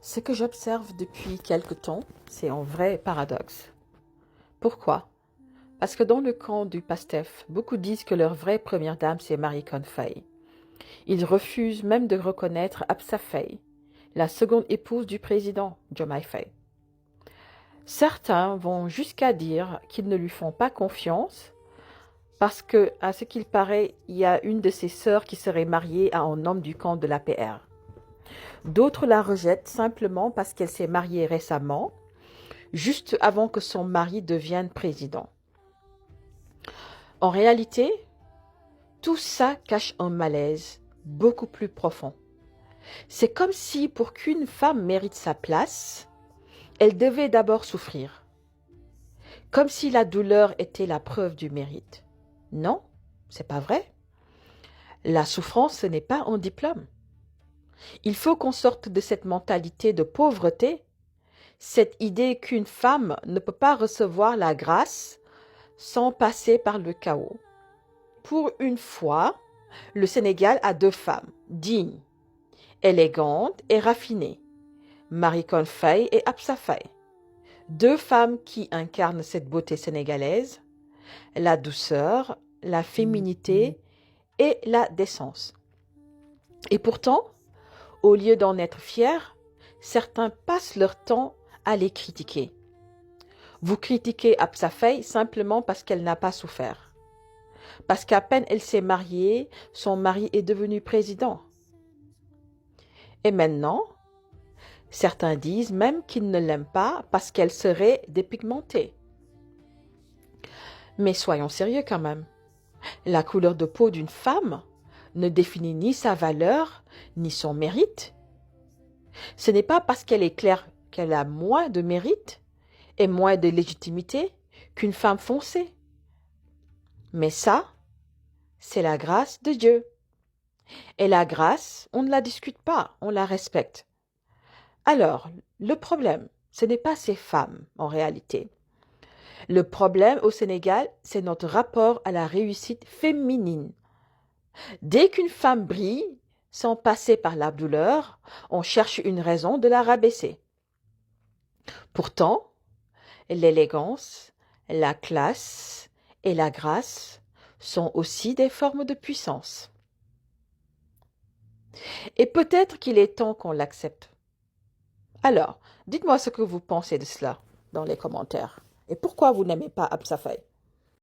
Ce que j'observe depuis quelque temps, c'est un vrai paradoxe. Pourquoi? Parce que dans le camp du PASTEF, beaucoup disent que leur vraie première dame, c'est Marie-Conne Faye. Ils refusent même de reconnaître Absa Faye, la seconde épouse du président, Diomaye Faye. Certains vont jusqu'à dire qu'ils ne lui font pas confiance parce que, à ce qu'il paraît, il y a une de ses sœurs qui serait mariée à un homme du camp de l'APR. D'autres la rejettent simplement parce qu'elle s'est mariée récemment, juste avant que son mari devienne président. En réalité, tout ça cache un malaise beaucoup plus profond. C'est comme si pour qu'une femme mérite sa place, elle devait d'abord souffrir. Comme si la douleur était la preuve du mérite. Non, c'est pas vrai. La souffrance, ce n'est pas un diplôme. Il faut qu'on sorte de cette mentalité de pauvreté, cette idée qu'une femme ne peut pas recevoir la grâce sans passer par le chaos. Pour une fois, le Sénégal a deux femmes, dignes, élégantes et raffinées, Marie-Conne Faye et Absa Faye. Deux femmes qui incarnent cette beauté sénégalaise, la douceur, la féminité et la décence. Et pourtant, au lieu d'en être fiers, certains passent leur temps à les critiquer. Vous critiquez Absa Faye simplement parce qu'elle n'a pas souffert. Parce qu'à peine elle s'est mariée, son mari est devenu président. Et maintenant, certains disent même qu'ils ne l'aiment pas parce qu'elle serait dépigmentée. Mais soyons sérieux quand même. La couleur de peau d'une femme ne définit ni sa valeur, ni son mérite. Ce n'est pas parce qu'elle est claire qu'elle a moins de mérite et moins de légitimité qu'une femme foncée. Mais ça, c'est la grâce de Dieu. Et la grâce, on ne la discute pas, on la respecte. Alors, le problème, ce n'est pas ces femmes en réalité. Le problème au Sénégal, c'est notre rapport à la réussite féminine. Dès qu'une femme brille, sans passer par la douleur, on cherche une raison de la rabaisser. Pourtant, l'élégance, la classe et la grâce sont aussi des formes de puissance. Et peut-être qu'il est temps qu'on l'accepte. Alors, dites-moi ce que vous pensez de cela dans les commentaires. Et pourquoi vous n'aimez pas Absa Faye?